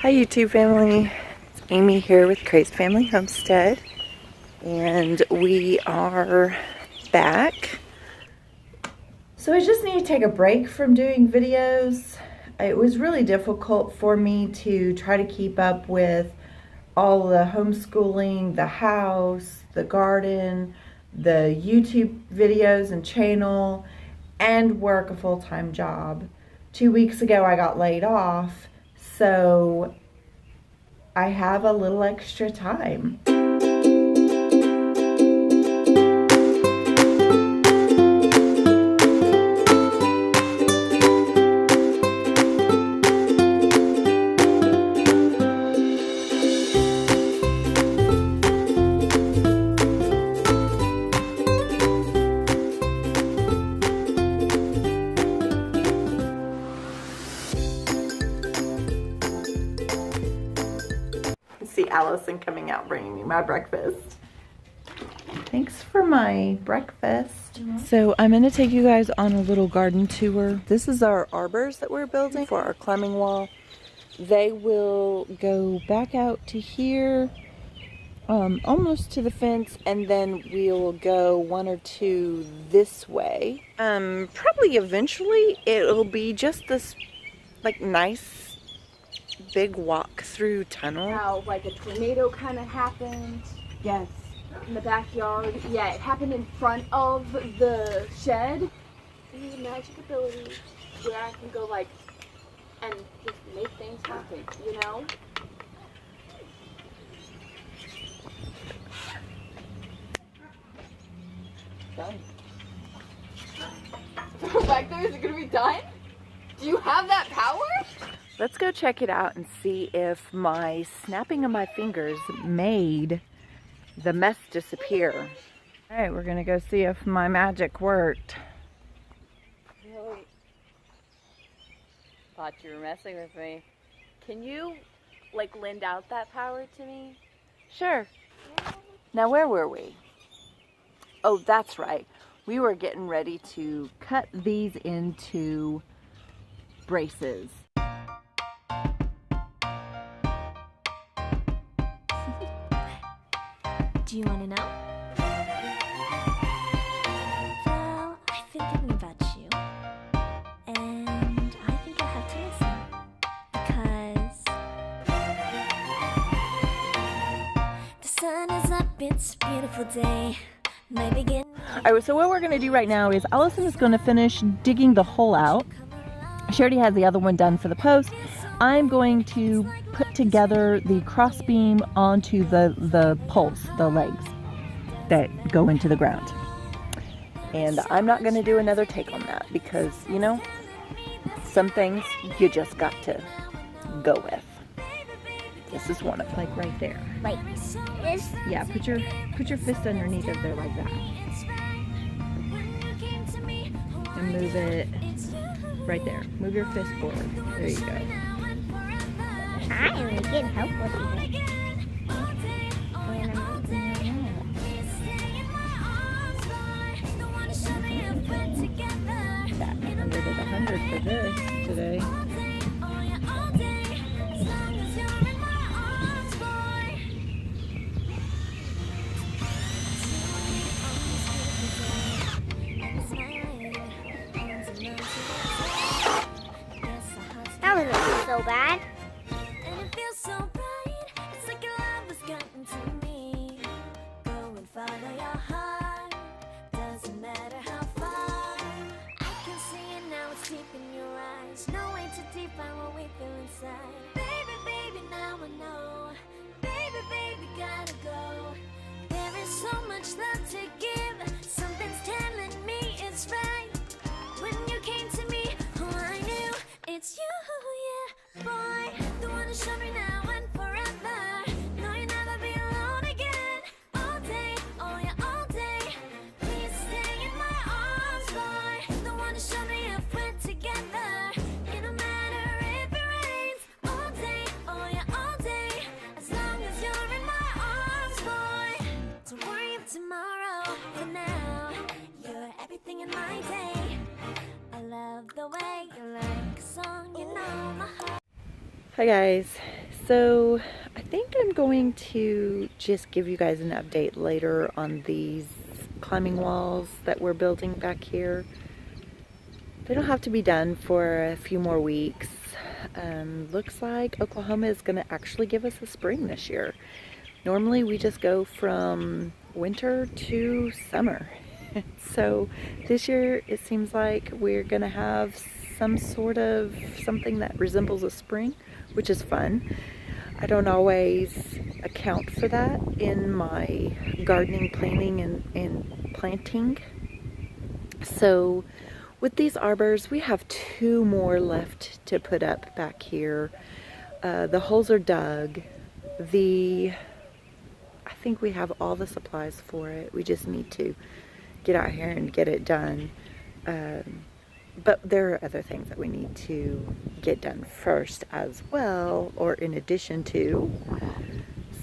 Hi YouTube family, it's Amy here with Crazed Family Homestead, and we are back. So I just need to take a break from doing videos. It was really difficult for me to try to keep up with all the homeschooling, the house, the garden, the YouTube videos and channel, and work a full-time job. 2 weeks ago I got laid off, so I have a little extra time. See Allison coming out bringing me my breakfast. Thanks for my breakfast. So I'm going to take you guys on a little garden tour. This is our arbors that we're building for our climbing wall. They will go back out to here, almost to the fence, and then we'll go one or two this way. Probably eventually it'll be just this like nice big walk through tunnel. How like a tornado kind of happened. Yes. In the backyard. Yeah, it happened in front of the shed. The magic ability where I can go like and just make things happen, you know? Done. Back there, is it gonna be done? Do you have that power? Let's go check it out and see if my snapping of my fingers made the mess disappear. All right, we're gonna go see if my magic worked. Really? Thought you were messing with me. Can you like lend out that power to me? Sure. Now where were we? Oh, that's right. We were getting ready to cut these into braces. Do you want to know? Well, I've been thinking about you, and I think you'll have to listen, because the sun is up, it's a beautiful day, my begin. Alright, so what we're going to do right now is Allison is going to finish digging the hole out. She already has the other one done for the post. I'm going to put together the cross beam onto the poles, the legs that go into the ground. And I'm not going to do another take on that because, you know, some things you just got to go with. This is one of them. Like right there. Like this? Yeah, put your fist underneath of there like that. And move it right there. Move your fist forward. There you go. I am a good helpful today. That 100 is 100 for this today. That wasn't so bad. It's you, yeah, boy, the one to show me now and forever. No, you'll never be alone again. All day, oh yeah, all day. Please stay in my arms, boy. The one to show me if we're together. It don't matter if it rains. All day, oh yeah, all day. As long as you're in my arms, boy. Don't worry of tomorrow. For now, you're everything in my day. I love the way you like a song, you know my heart. Hi guys. So I think I'm going to just give you guys an update later on these climbing walls that we're building back here. They don't have to be done for a few more weeks. Looks like Oklahoma is going to actually give us a spring this year. Normally we just go from winter to summer. So this year it seems like we're going to have some sort of something that resembles a spring, which is fun. I don't always account for that in my gardening, planning, and planting. So with these arbors, we have 2 more left to put up back here. The holes are dug. I think we have all the supplies for it. We just need to get out here and get it done. But there are other things that we need to get done first as well, or in addition to.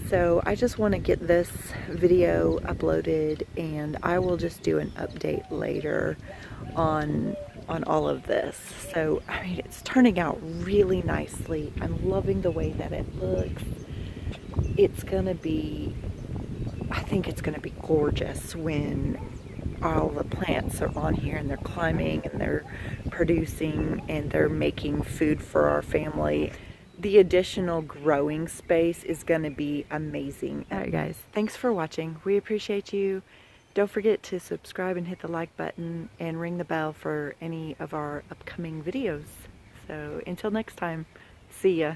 So I just want to get this video uploaded, and I will just do an update later on all of this. So I mean, it's turning out really nicely. I'm loving the way that it looks. It's gonna be, I think it's gonna be gorgeous when all the plants are on here and they're climbing and they're producing and they're making food for our family. The additional growing space is going to be amazing. All right, guys, thanks for watching. We appreciate you. Don't forget to subscribe and hit the like button and ring the bell for any of our upcoming videos. So until next time, see ya.